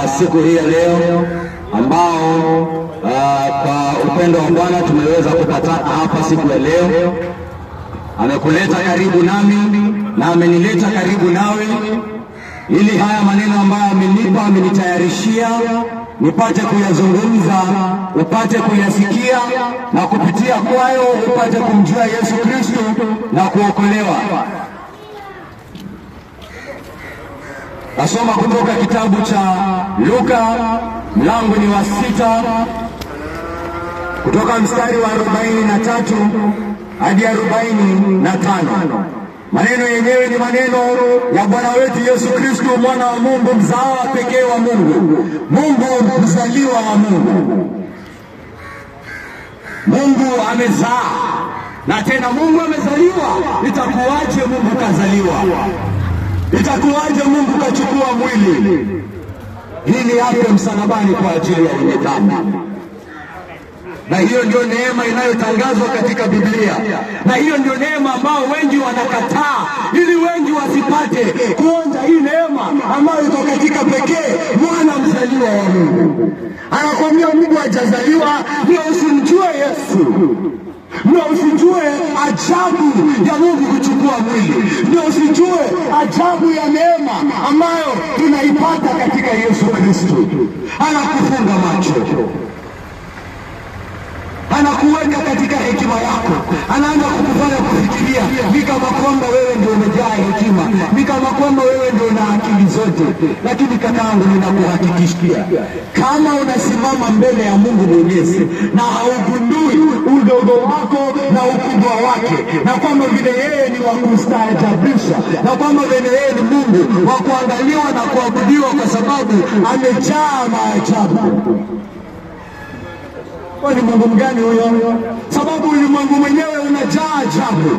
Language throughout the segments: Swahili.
siku hii ya leo ambao kwa upendo wa Bwana tumeweza kupatana hapa siku ya leo. Amekuleta karibu nami na amenileta karibu nawe, ili haya maneno ambayo amenipa, amenitayarishia nipate kuyazungumza, upate kuyasikia, na kupitia kwayo upate kumjua Yesu Kristo na kuokolewa. Nasoma kutoka kitabu cha Luka, mlango ni wa 6, kutoka mstari wa 43 hadi 45. Maneno yenyewe ni maneno ya Bwana wetu Yesu Kristo, mwana wa Mungu, mzao pekee wa Mungu, Mungu mzaliwa wa Mungu. Mungu amezaa na tena Mungu amezaliwa. Itakuwaje Mungu kazaliwa? Itakuwaje Mungu kachukua mwili ili afe msalabani kwa ajili ya wenye dhambi? Na hiyo ndio neema inayotangazwa katika Biblia, na hiyo ndio neema ambao wengi wanakataa, ili wengi wasipate kuonja hii neema ambayo iko katika pekee mwana mzaliwa wa Mungu. Anakuambia Mungu hajazaliwa ndio usimjue Yesu, ndio usijue ajabu ya Mungu kuchukua mwili, ndio usijue ajabu ya neema ambayo tunaipata katika Yesu Kristo. Anakufunga macho, anakuweka katika hekima yako, anaanza kukufanya kufikiria ni kama kwamba wewe ndio umejaa hekima, ni kama kwamba wewe ndio una akili zote. Lakini kakaangu, ninakuhakikishia, kama unasimama mbele ya Mungu Mwenyezi na haugundui udogo wako na ukubwa wake, na kwamba vile yeye ni wa kustaajabisha, na kwamba vile yeye ni Mungu wa kuangaliwa na kuabudiwa, kwa sababu amejaa maajabu. Ni Mungu mgani huyo? Sababu ulimwengu mwenyewe unajaa ajabu.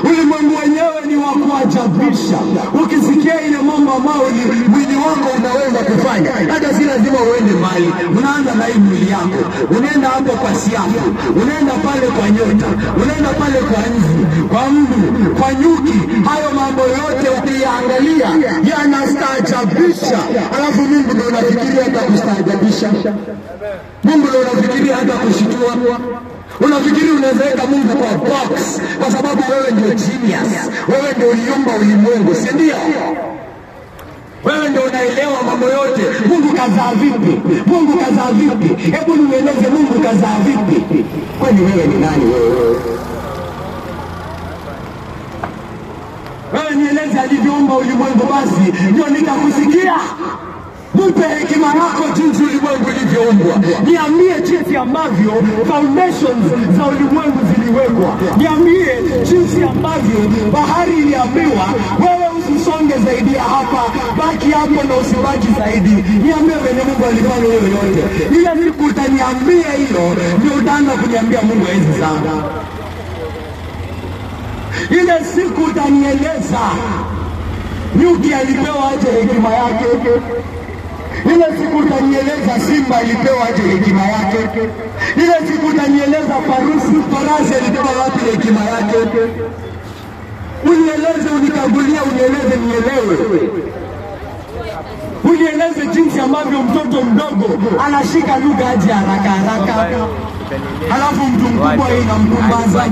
Ulimwengu wenyewe ni wa kuajabisha. Ukisikia ile mambo ambayo mwili wako unaweza kufanya, hata si lazima uende mbali. Unaanza na hii mwili yako, unaenda hapo kwa siafu, unaenda pale kwa nyota, unaenda pale kwa nzi, kwa mbu, kwa nyuki. Hayo mambo yote ukiangalia yanastaajabisha. Alafu Mungu ndio unafikiria hata kustaajabisha? Mungu ndio unafikiria hata kushitua? Unafikiri unaweza weka Mungu kwa box kwa sababu wewe ndio genius, wewe ndio uliumba ulimwengu, si ndio? Wewe ndio unaelewa mambo yote. Mungu kazaa vipi? Mungu kazaa vipi? Hebu nieleze, Mungu kazaa vipi? Kwani wewe ni nani wewe? Wewe nieleze alivyoumba ulimwengu, basi ndio nitakusikia. Nipe hekima yako jinsi ulimwengu ulivyoumbwa. Niambie jinsi ambavyo foundations za ulimwengu ziliwekwa. Niambie jinsi ambavyo bahari iliambiwa wewe usisonge zaidi ya hapa, baki hapo na usibaki zaidi. Niambie venye Mungu alifanya hiyo yote. Ile siku utaniambia hilo, ndio utaanza kuniambia Mungu hawezi sana. Ile siku utanieleza nyuki alipewa aje hekima yake. Ile siku utanieleza simba alipewa aje hekima yake. Ile siku utanieleza farasi alipewa wapi hekima yake. Unieleze, unikagulia, unieleze nielewe. Unieleze jinsi ambavyo mtoto mdogo anashika lugha aje haraka haraka, halafu mtu mkubwa inamkumbaza.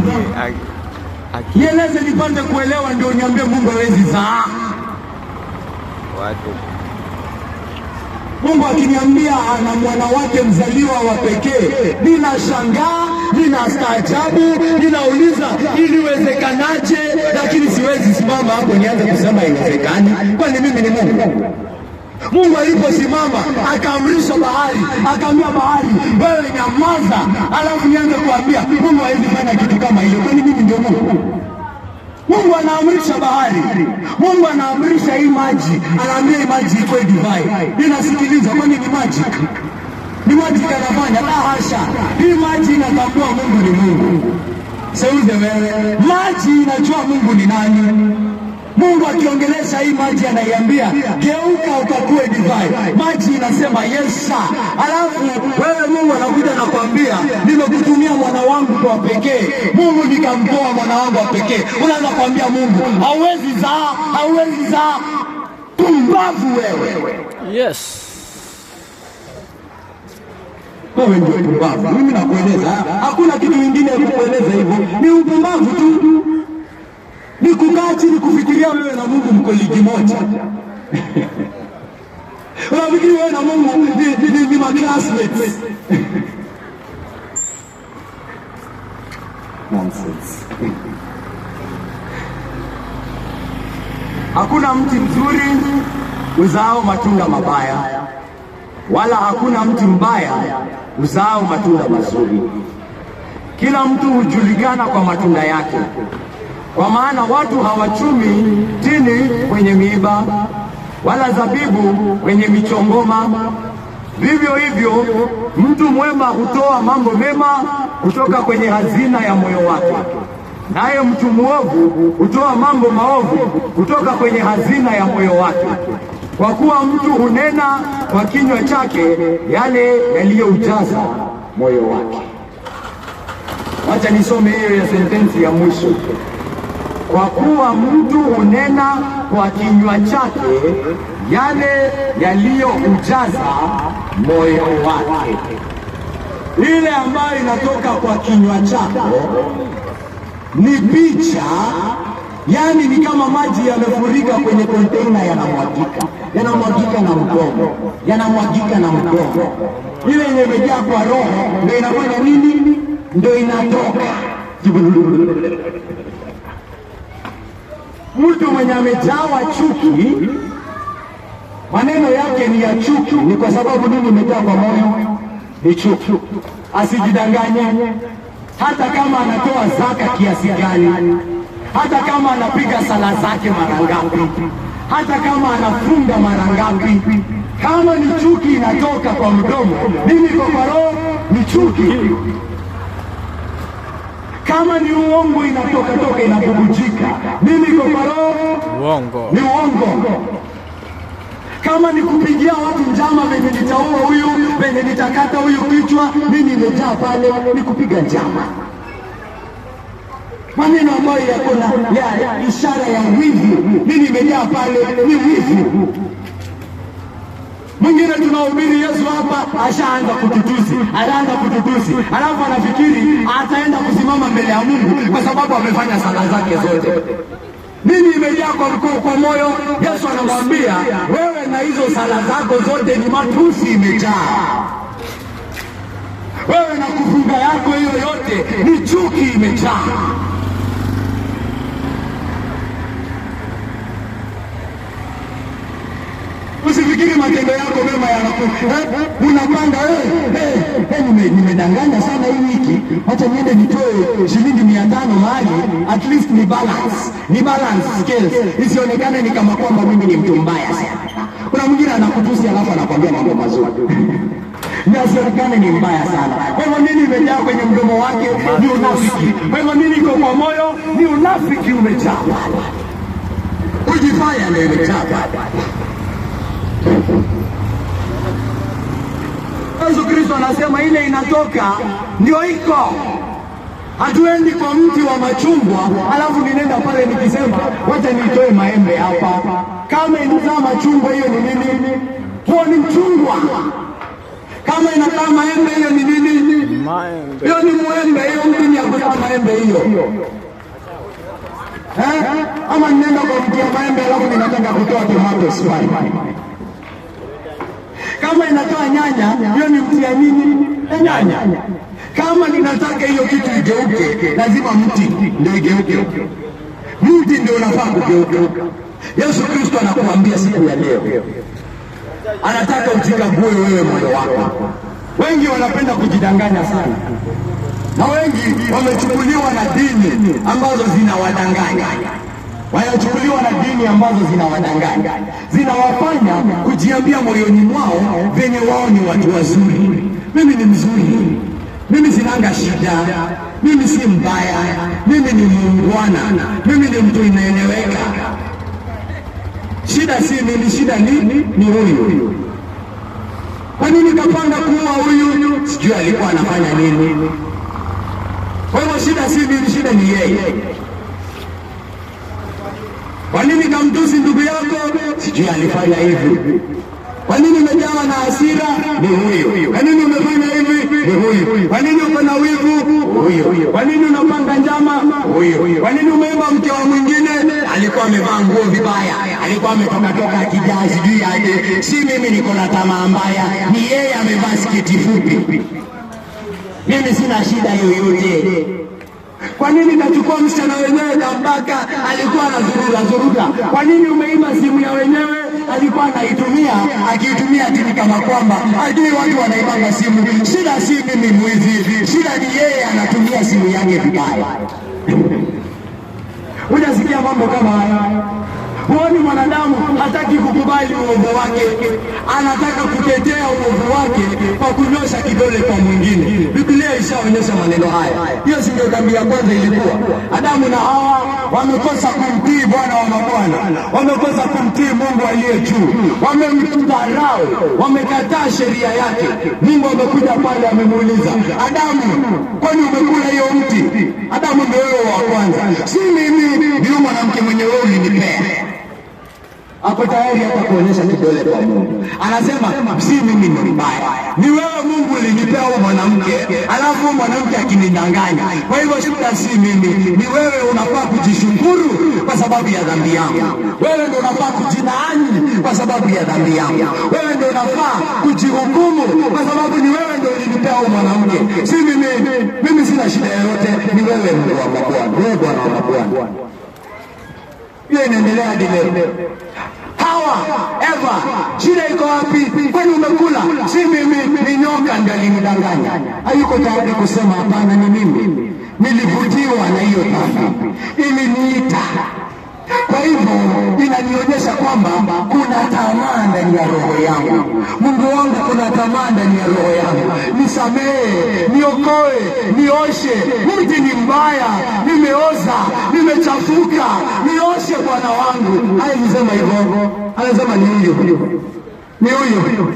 Nieleze nipande kuelewa, ndio niambie Mungu hawezi zaa. Mungu akiniambia ana mwana wake mzaliwa wa pekee, ninashangaa, ninastaajabu, ninauliza iliwezekanaje? Lakini siwezi simama hapo nianze kusema inawezekani, kwani mimi ni Mungu. Mungu aliposimama akaamrisha bahari, akaambia bahari wewe nyamaza, alafu nianze kuambia Mungu hawezi fanya kitu kama hiyo, kwani mimi ndio Mungu? Mungu anaamrisha bahari, Mungu anaamrisha hii maji, anaambia hii maji ikuwe divine. Ninasikiliza, kwani ni magic? Ni magic anafanya? La hasha. Hii maji inatambua Mungu ni Mungu. Seuze wewe, maji inajua Mungu ni nani. Mungu akiongelesha hii maji anaiambia geuka ukakuwe divine. Maji inasema yes sir. Alafu wewe Mungu anakuja na kuambia nimekutumia mwana wangu kwa pekee. Mungu nikamtoa mwana wangu wa pekee. Unaanza kuambia Mungu hauwezi zaa, hauwezi zaa. Pumbavu wewe. Yes. wewe ndio upumbavu. Mimi nakueleza, hakuna kitu kingine ya kukueleza hivyo, ni upumbavu tu, ni kukaa chini kufikiria wewe na Mungu mko ligi moja. Unafikiri wewe na Mungu ni classmates? Nonsense. Hakuna mti mzuri uzao matunda mabaya, wala hakuna mti mbaya uzao matunda mazuri. Kila mtu hujulikana kwa matunda yake. Kwa maana watu hawachumi tini kwenye miiba, wala zabibu kwenye michongoma. Vivyo hivyo mtu mwema hutoa mambo mema kutoka kwenye hazina ya moyo wake, naye mtu mwovu hutoa mambo maovu kutoka kwenye hazina ya moyo wake. Kwa kuwa mtu hunena kwa kinywa chake yale yaliyoujaza moyo wake. Wacha nisome hiyo ya sentensi ya mwisho. Kwa kuwa mtu hunena kwa kinywa chake yale yaliyoujaza moyo wake. Ile ambayo inatoka kwa kinywa chako ni picha, yani ni kama maji yamefurika kwenye container, yanamwagika na mdomo, yanamwagika na mdomo. Ile yenye imejaa kwa roho ndio inafanya nini? Ndio inatoka. Mtu mwenye amejawa chuki, maneno yake ni ya chuki. Ni kwa sababu nini? Imejaa kwa moyo ni chuki. Asijidanganye. Hata kama anatoa zaka kiasi gani, hata kama anapiga sala zake mara ngapi, hata kama anafunga mara ngapi, kama ni chuki inatoka kwa mdomo, nini kwa roho? Ni chuki. Kama ni uongo inatoka inabubujika, nini kwa roho? Uongo. Ni uongo. Kama ni kupigia watu njama, venye nitaua huyu, venye nitakata huyu kichwa, nini imejaa pale? Ni kupiga njama. Maneno ambayo yako na ishara ya wivu, nini imejaa pale? Ni wivu. Mwingine tunahubiri Yesu hapa, ashaanza kututusi, alafu anafikiri ataenda kusimama mbele ya Mungu kwa sababu amefanya sala zake zote. Nini imejaa kwa moyo? Yesu anamwambia wewe na hizo sala zako zote ni matusi imejaa. Wewe na kufunga yako hiyo yote ni chuki imejaa. Usifikiri matendo yako mema unapanga nimedanganya sana hii wiki, acha niende nitoe shilingi 500 mahali, at least ni balance scales, isionekane ni kama kwamba mimi ni mtu mbaya sana. Kuna mwingine anakutusi alafu anakwambia mambo mazuri. Nasionekane ni mbaya sana. Kwa hivyo nini imejaa kwenye mdomo wake? Ni unafiki. Kwa hivyo nini iko kwa moyo? Ni unafiki umejaa. Kujifanya ndio imejaa. Yesu Kristo anasema ile inatoka ndio iko. Hatuendi kwa mti wa machungwa alafu ninaenda pale nikisema wacha nitoe maembe hapa. Kama inazaa machungwa hiyo ni nini? Huo ni mchungwa. Kama inazaa maembe hiyo ni nini? Maembe. Hiyo ni muembe, hiyo mti ni ya kuzaa maembe hiyo. Ama ninaenda kwa mti wa maembe alafu ninataka kutoa tomato spice. Kama inatoa nyanya, hiyo ni mti ya nini? Nyanya. Kama ninataka hiyo kitu igeuke, lazima mti ndio igeuke. Mti ndio unafaa kugeuka. Yesu Kristo anakuambia siku ya leo, anataka ujikague wewe moyo wako. Wengi wanapenda kujidanganya sana, na wengi wamechukuliwa na dini ambazo zinawadanganya. Wanachukuliwa na dini ambazo zinawadanganya, zinawafanya kujiambia moyoni mwao venye wao ni watu wazuri. Mimi ni mzuri, mimi sinanga shida, mimi si mbaya, mimi ni muungwana, mimi ni mtu inaeleweka. Shida si mimi, shida ni huyu. Kwa nini kapanga kuua huyu? Sijui alikuwa anafanya nini. Kwa hivyo shida si mimi, shida ni yeye. Kwa nini kamtusi ndugu yako? Sijui alifanya hivi. Kwa nini umejawa na hasira? Ni huyu. Kwa nini umefanya hivi? Ni huyu. Kwa nini uko na wivu? Huyu. Kwa nini unapanga njama? Huyu. Kwa nini umeiba mke wa mwingine? Alikuwa amevaa nguo vibaya, alikuwa ametoka akijaa sijui aje. Si mimi niko na tamaa mbaya, ni yeye amevaa sketi fupi. Mimi sina shida yoyote. Kwa nini nachukua msichana wenyewe na mpaka alikuwa anazurura? Kwa nini umeiba simu ya wenyewe? Alikuwa anaitumia akiitumia tini kama kwamba ajui watu wanaibanga simu. Shida si mimi mwizi, shida ni yeye anatumia simu yake vibaya. Unasikia mambo kama haya? Huoni mwanadamu hataki kukubali uovu wake, anataka kutetea uovu wake kwa kunyosha kidole kwa mwingine. Biblia ishaonyesha maneno haya. Hiyo si ndio dhambi ya kwanza ilikuwa? Adamu na Hawa wamekosa kumtii Bwana wa mabwana, wamekosa kumtii Mungu aliye juu, wamemdharau, wamekataa sheria yake. Mungu amekuja pale amemuuliza Adamu, kwani umekula hiyo mti? Adamu ndio wewe wa kwanza. Si mimi, ndio mwanamke mwenye wewe ulinipea. Hapo tayari hata kuonyesha kidole kwa Mungu. Anasema si mimi ni mbaya, ni wewe Mungu ulinipea huyo mwanamke, alafu mwanamke akinidanganya. Kwa hivyo shida si mimi, ni wewe. Unafaa kujishukuru kwa sababu ya dhambi yangu. Wewe ndio unafaa kujinaani kwa sababu ya dhambi yangu. Wewe ndio unafaa kujihukumu kwa sababu ni wewe ndio ulinipea huyo mwanamke, si mimi. Mimi sina shida yoyote, ni wewe Mungu wa mabwana, wewe Bwana wa mabwana. Hiyo inaendelea hadi leo. Hawa, Eva, shida iko wapi? Kwani umekula? Si mimi, ni nyoka ndiye alinidanganya. Hayuko tayari kusema hapana, ni mimi. Nilivutiwa na hiyo dhambi, iliniita. Kwa hivyo inanionyesha kwamba kuna tamaa ndani ya roho yangu. Mungu wangu, kuna tamaa ndani ya roho yangu. Nisamehe, niokoe, nioshe. Mti ni mbaya, nimeoza, nimechafuka, nioshe Bwana wangu. Haisema hivyo, anasema ni huyo, ni huyo.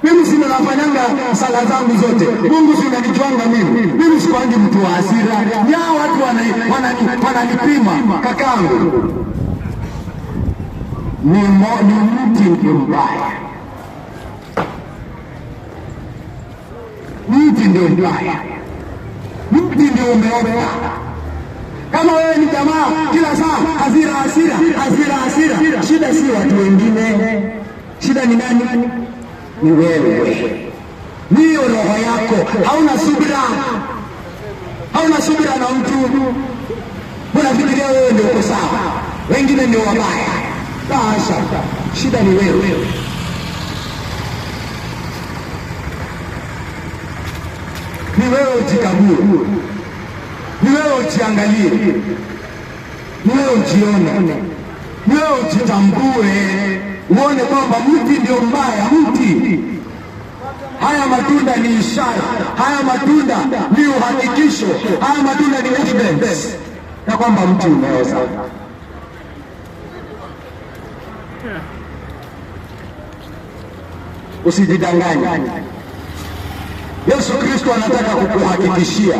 Mimi sina nafanyanga sala zangu zote. Mungu si unanijuanga mimi. Mimi sikwangi mtu wa hasira. Ni hao watu wananipima kakangu. Ni mti mbaya. Mti ndio mbaya. Mti ndio umeoza. Kama wewe ni jamaa kila saa hasira. Shida si watu wengine. Shida ni nani? Ni wewe. Niyo roho yako. Hauna subira na mtu. Unafikiria wewe ndio uko sawa, wengine ndio wabaya. Basi shida ni wewe. Ni wewe ujikague. Ni wewe ujiangalie. Ni wewe ujione. Ni wewe ujitambue. Uone kwamba mti ndio mbaya. Mti, haya matunda ni ishara, haya matunda ni uhakikisho, haya matunda ni evidence ya kwamba mti umeoza. Usijidanganye. Yesu Kristo anataka kukuhakikishia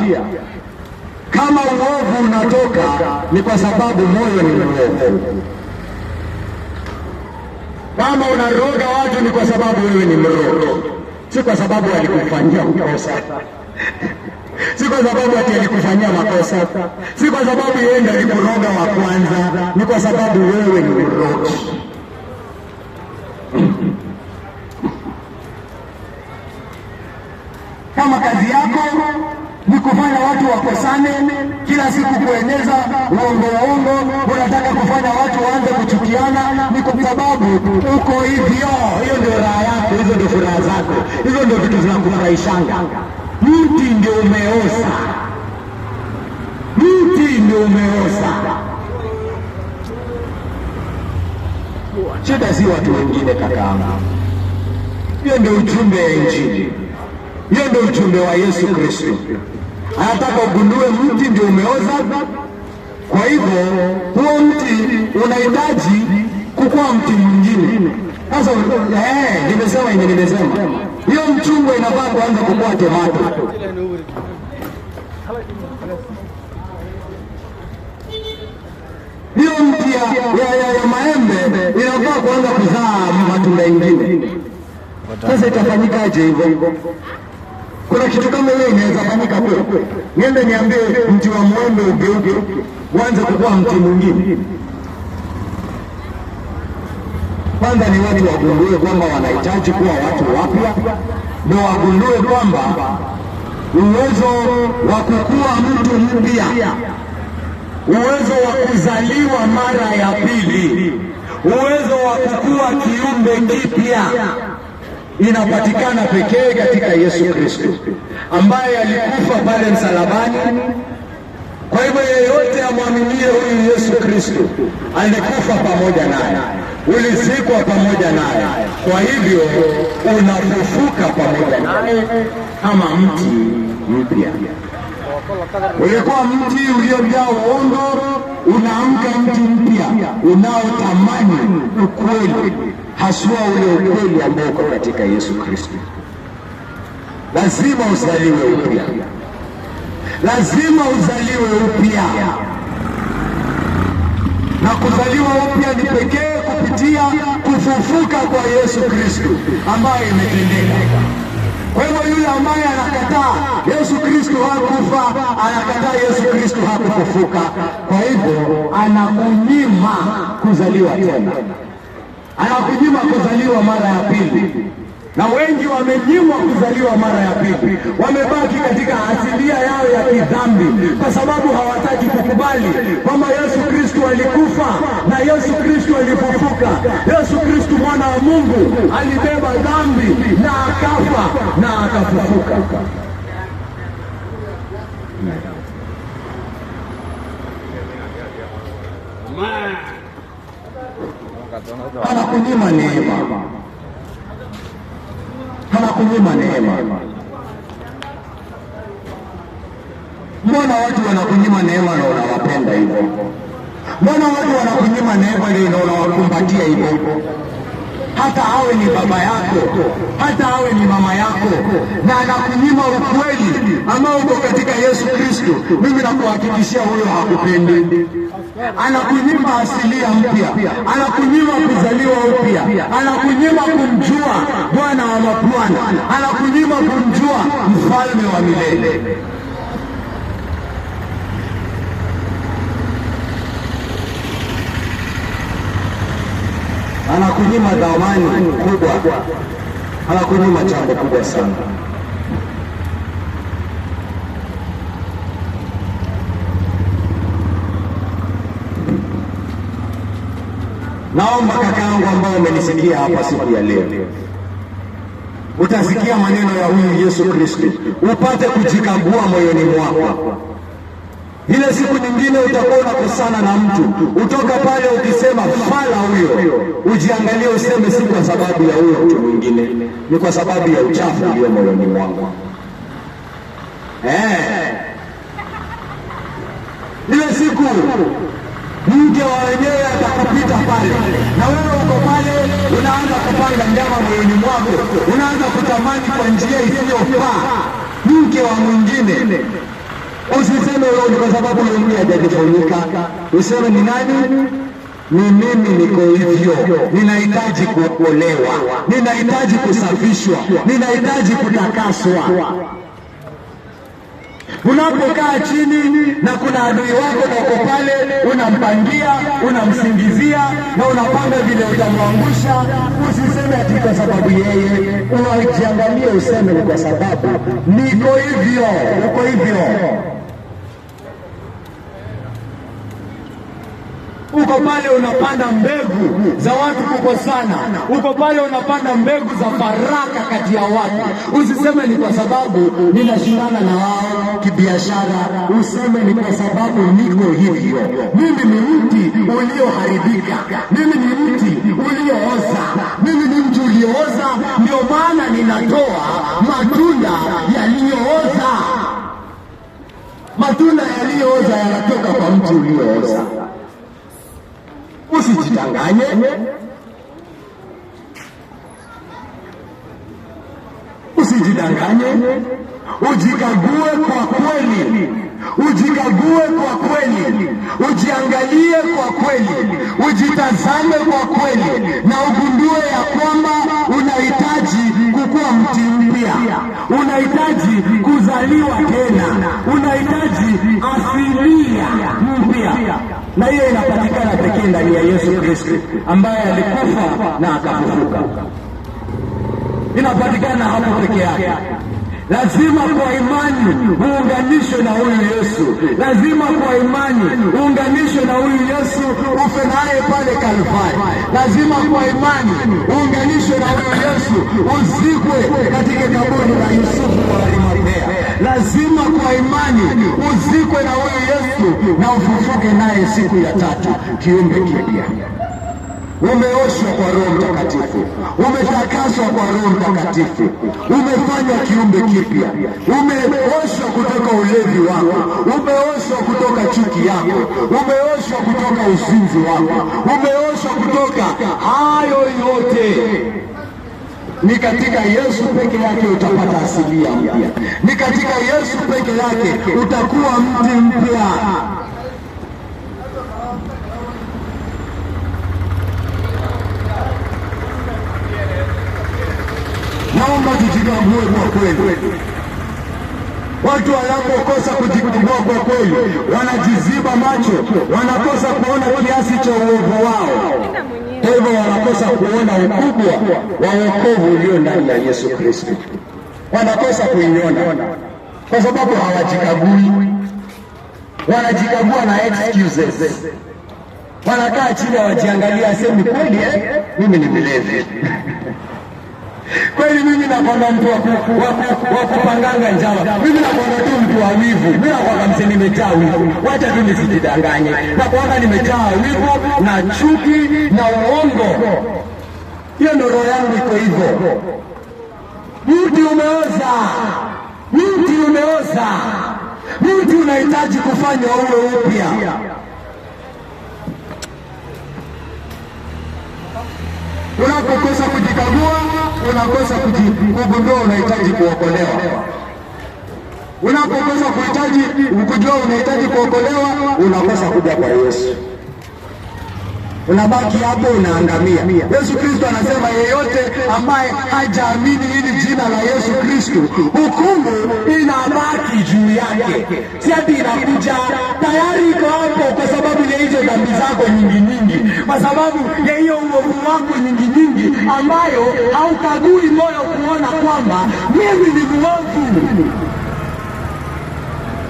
kama uovu unatoka ni kwa sababu moyo ni mwovu. Kama unaroga watu ni kwa sababu wewe ni mroho, si kwa sababu alikufanyia makosa. Si kwa sababu ati alikufanyia makosa, si kwa sababu yeye ndiye alikuroga wa kwanza, ni kwa sababu wewe ni mroho. Kama kazi yako ni kufanya watu wakosane, kila siku kueneza uongo, unataka kufanya watu waanze kuchukiana, ni kwa sababu uko hivyo. Hiyo ndio raha yako, hizo ndio furaha zako, hizo ndio vitu zinakufurahishanga. Mti ndio umeoza, mti ndio umeoza. Shida si watu wengine kakaangu. Hiyo ndio ujumbe wa Injili. Hiyo ndio ujumbe wa Yesu Kristo. Anataka ugundue mti ndio umeoza. Kwa hivyo huo mti unahitaji kukua mti mwingine. Sasa nimesema hiyo mchungwa inafaa kuanza kukua tomato. Hiyo mti miti ya maembe inafaa kuanza kuzaa matunda mengine. Sasa itafanyikaje hivyo? Kuna kitu kama hiyo inaweza fanyika kweli? Niende niambie mti wa mwembe ugeuke uanze kukua mti mwingine? Kwanza ni watu wagundue kwamba wanahitaji kuwa watu wapya, ndio wagundue kwamba uwezo wa kukua mtu mpya, uwezo wa kuzaliwa mara ya pili, uwezo wa kukua kiumbe kipya inapatikana pekee katika Yesu Kristo ambaye alikufa pale msalabani. Kwa hivyo yeyote amwaminie huyu Yesu Kristo alikufa pamoja naye, ulizikwa pamoja naye, kwa hivyo unafufuka pamoja naye kama mti mpya. Ulikuwa mti uliojaa uongo, unaamka mti mpya unaotamani ukweli, haswa ule ukweli ambao uko katika Yesu Kristo. Lazima uzaliwe upya, lazima uzaliwe upya, na kuzaliwa upya ni pekee kupitia kufufuka kwa Yesu Kristo ambaye imetendeka. Kwa hivyo yule ambaye anakataa Yesu Kristo hakufa, anakataa Yesu Kristo hakufufuka, kwa hivyo anakunyima kuzaliwa tena, anakunyima kuzaliwa mara ya pili. Na wengi wamenyimwa kuzaliwa mara ya pili, wamebaki katika asilia yao ya kidhambi kwa sababu hawataki kukubali kwamba Yesu Kristo alikufa na Yesu Kristo alifufuka. Yesu Kristo mwana wa Mungu alibeba dhambi na akafa na akafufuka. Anakunyima neema, anakunyima neema. Mbona watu wanakunyima neema na unawapenda hivyo? Mbona watu wanakunyima neema leo na unawakumbatia hivyo? Hata awe ni baba yako, hata awe ni mama yako, na anakunyima ukweli ambao uko katika Yesu Kristo, mimi nakuhakikishia huyo hakupendi. Anakunyima asilia mpya, anakunyima kuzaliwa upya, anakunyima kumjua Bwana wa mabwana, anakunyima kumjua mfalme wa milele. Anakunyima dhamani kubwa, anakunyima jambo kubwa sana. Naomba kaka yangu ambao umenisikia hapa siku ya leo, utasikia maneno ya huyu Yesu Kristo, upate kujikagua moyoni mwako. Ile siku nyingine utakuwa unakosana na mtu, utoka pale ukisema fala huyo, ujiangalie useme si kwa sababu ya huyo mtu mwingine, ni kwa sababu ya uchafu ulio moyoni mwako. Ile siku mke wa wenyewe atakupita pale na wewe uko pale, unaanza kupanga njama moyoni mwako, unaanza kutamani kwa njia isiyofaa mke wa mwingine. Usiseme wewe ni kwa sababu yule mke hajajifunika, useme ni nani? Ni mimi, niko hivyo, ninahitaji kuokolewa, ninahitaji kusafishwa, ninahitaji kutakaswa. Unapokaa chini na kuna adui wako na uko pale, unampangia, unamsingizia na unapanga vile utamwangusha, usiseme ati kwa sababu yeye. Unajiangalie useme ni kwa sababu niko hivyo, uko hivyo. Uko pale unapanda mbegu za watu kukosana, uko pale unapanda mbegu za faraka kati ya watu. Usiseme ni kwa sababu ninashindana na wao kibiashara, useme ni kwa sababu niko hivyo. Mimi ni mti ulioharibika, mimi ni mti uliooza, mimi ni mti uliooza, ndio maana ninatoa matunda yaliyooza. Matunda yaliyooza yanatoka kwa mti uliooza. Usijidanganye, usijidanganye, ujikague kwa kweli. ujikague kwa kweli, ujiangalie kwa kweli, ujitazame kwa kweli, na ugundue ya kwamba unahitaji kukua mti mpya, unahitaji kuzaliwa tena, unahitaji asilia mpya, na hiyo inapatikana pekee ndani ya Yesu Kristo ambaye alikufa na akafufuka. Inapatikana hapo peke yake. Lazima kwa imani uunganishwe na huyu Yesu. Lazima kwa imani uunganishwe na huyu Yesu, ufe naye pale Kalvari. Lazima kwa imani uunganishwe na huyu Yesu, uzikwe katika kaburi la Yusufu wa Arimathea. Lazima kwa imani uzikwe na huyu Yesu na ufufuke naye siku ya tatu, kiumbe kipya. Umeoshwa kwa Roho Mtakatifu, umetakaswa kwa Roho Mtakatifu, umefanywa kiumbe kipya, umeoshwa kutoka ulevi wako, umeoshwa kutoka chuki yako, umeoshwa kutoka uzinzi wako, umeoshwa kutoka hayo yote. Ni katika Yesu peke yake utapata asilia mpya. Ni katika Yesu peke yake utakuwa mti mpya. Naomba tujitambue kwa kweli. Watu wanapokosa kujitambua kwa kweli, wanajiziba macho, wanakosa kuona kiasi cha uovu wao. Kwa hivyo wanakosa kuona ukubwa wa wokovu ulio ndani ya Yesu Kristo. Wanakosa kuiona kwa sababu hawajikagui. Wanajikagua na excuses. Wanakaa chini wajiangalia, sema kweli mimi ni mlevi. Kweli mimi nakwenda mtu wa kupanganga njama. Mimi nakwenda tu mtu wa wivu. Mimi nakwenda mse nimejaa wivu. Wacha tu nisijidanganye. Nakwenda nimejaa wivu na chuki na uongo. Hiyo ndio roho yangu iko hivyo. Mti umeoza. Mti umeoza. Mti unahitaji kufanywa uwe upya. Unapokosa kujikagua, unakosa kugundua unahitaji kuokolewa. Unapokosa kujua unahitaji kuokolewa, unakosa kuja kwa Yesu. Unabaki hapo unaangamia. Yesu Kristo anasema yeyote ambaye hajaamini hili jina la Yesu Kristo, hukumu inabaki juu yake. Si ati inakuja tayari iko hapo kwa sababu ya hizo dhambi zako nyingi, kwa sababu ya hiyo uovu wako nyingi ambayo haukagui moyo kuona kwamba mimi ni mwovu.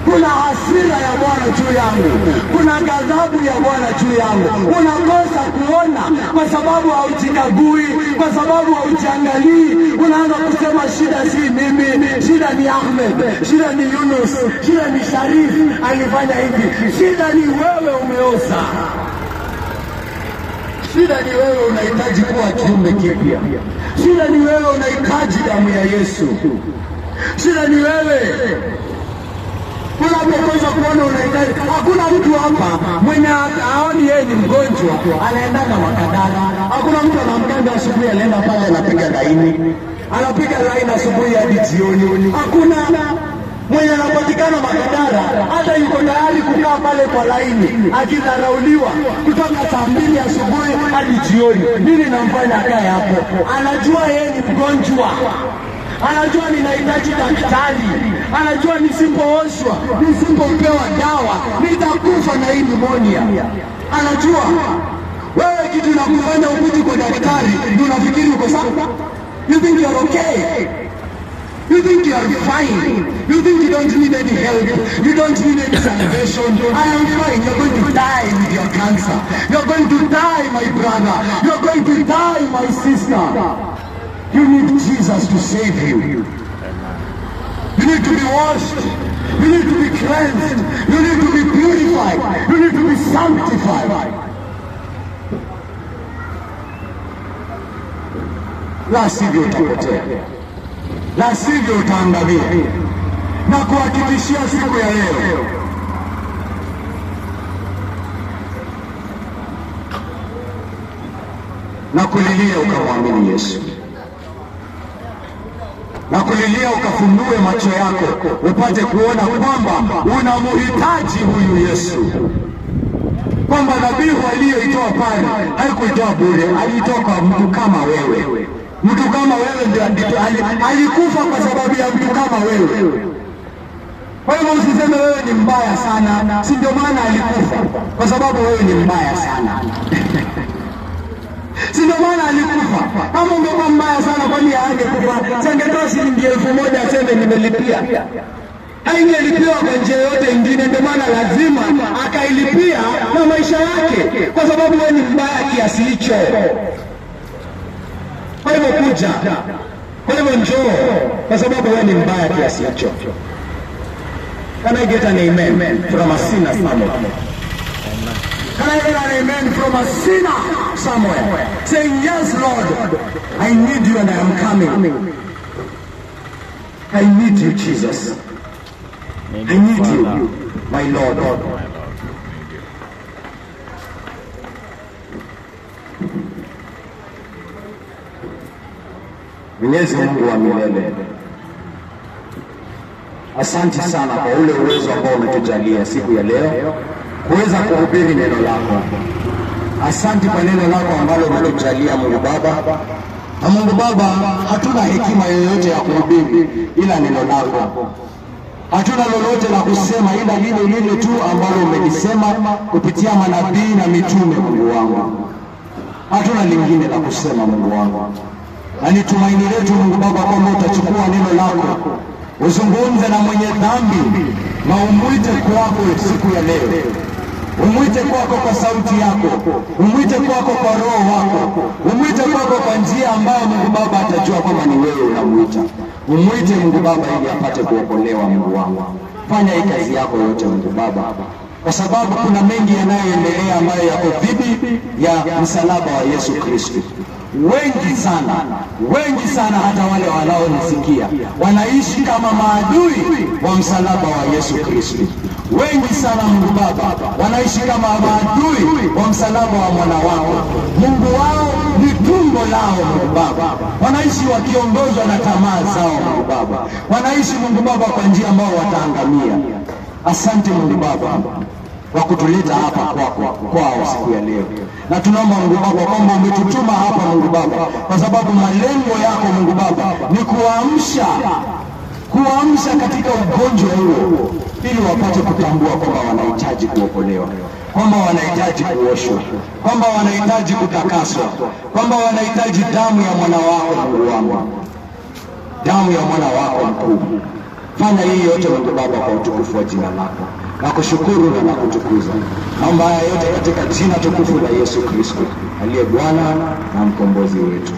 Kuna hasira ya Bwana juu yangu, kuna ghadhabu ya Bwana juu yangu. Unakosa kuona kwa sababu haujikagui, kwa sababu haujiangalii. Unaanza kusema shida si mimi, shida ni Ahmed, shida ni Yunus, shida ni Sharif alifanya hivi. Shida ni wewe umeoza. Shida ni wewe unahitaji kuwa kiumbe kipya. Shida ni wewe unahitaji damu ya Yesu. Shida ni wewe unapokosa kuona unahitaji. Hakuna mtu hapa mwenye aoni yeye ni mgonjwa anaenda na Makadara. Hakuna mtu anamkanda asubuhi anaenda pale anapiga laini. Anapiga laini asubuhi hadi jioni. Hakuna mwenye anapatikana Makadara hata yuko tayari kukaa pale kwa laini akidharauliwa kutoka saa 2 asubuhi hadi jioni. Nini namfanya akae hapo? Anajua yeye ni mgonjwa. Anajua ninahitaji daktari. Anajua nisipooshwa, nisipopewa dawa nitakufa na hii pneumonia. Anajua wewe kitu inakufanya ukuje kwa daktari ndio unafikiri uko sawa. You think you're okay. You think you are fine. You think you don't need any help. You don't need any salvation. I am fine. You're going to die with your cancer. You're going to die, my brother. You're going to die, my sister. You need Jesus to save you. You need to be washed. You need to be cleansed. You need to be purified. You need to be sanctified. La sivyo utapotea. La sivyo utaangamia. Na kuhakikishia siku ya leo, na kulilia ukamwamini Yesu. na kulilia ukafunue macho yako upate kuona kwamba unamhitaji huyu Yesu, kwamba dhabihu aliyoitoa pale haikuitoa bure, aliitoa kwa mtu kama wewe. Mtu kama wewe ndio alikufa kwa sababu ya mtu kama wewe. Kwa hivyo usiseme wewe ni mbaya sana, si ndio maana alikufa, kwa sababu wewe ni mbaya sana. Si ndio maana alikufa. Kama ungekuwa mbaya sana, kwani angekufa? Sangetoa shilingi 1000 aseme nimelipia. Haingelipiwa kwa njia yote ingine, ndio maana lazima akailipia na maisha yake, kwa sababu wewe ni mbaya kiasi hicho. Kwa hivyo kuja, kwa hivyo njoo, kwa sababu wewe ni mbaya kiasi hicho. Can I get an amen from a sinner somewhere? Can I get an amen from a sinner somewhere? Saying, yes, Lord, I need you and I am coming. I need you, Jesus. I need you, my Lord. Mwenyezi Mungu wa milele, asante sana kwa ule uwezo ambao umetujalia siku ya leo kuweza kuhubiri neno lako. Asante kwa neno lako ambalo umetujalia Mungu Baba. Na Mungu Baba, hatuna hekima yoyote ya kuhubiri ila neno lako. Hatuna lolote la kusema ila lile tu ambalo umelisema kupitia manabii na mitume, Mungu wangu. Hatuna lingine la kusema, Mungu wangu. Na ni tumaini letu Mungu Baba kwamba utachukua neno lako uzungumze na mwenye dhambi na umwite kwako siku ya leo. Umwite kwako kwa sauti yako, umwite kwako kwa roho wako, umwite kwako kwa njia ambayo Mungu Baba atajua kwamba ni wewe unamwita. Umwite Mungu Baba ili apate kuokolewa. Mungu wangu, fanya hii kazi yako yote Mungu Baba, kwa sababu kuna mengi yanayoendelea ambayo yako dhidi ya msalaba wa Yesu Kristo. Wengi sana hata wale wanaonisikia wanaishi kama maadui wa msalaba wa Yesu Kristo. Wengi sana Mungu Baba wanaishi kama maadui wa msalaba wa mwana wako. Mungu wao ni tumbo lao Mungu Baba. Wanaishi wakiongozwa na tamaa zao Mungu Baba. Wanaishi Mungu Baba kwa njia ambao wataangamia. Asante Mungu Baba kwa kutuleta hapa kwao siku ya leo. Na tunaomba Mungu Baba kwamba umetutuma hapa Mungu Baba kwa sababu malengo yako Mungu Baba ni kuamsha katika ugonjwa huo, ili wapate kutambua kwamba wanahitaji kuokolewa, kwamba wanahitaji kuoshwa, kwamba wanahitaji kutakaswa, kwamba wanahitaji damu ya mwana wako Mungu wangu, damu ya mwana wako mkuu. Fanya hii yote Mungu Baba kwa utukufu wa jina lako. Na kushukuru na kutukuza. Naomba haya yote katika jina tukufu la Yesu Kristo aliye Bwana na mkombozi wetu.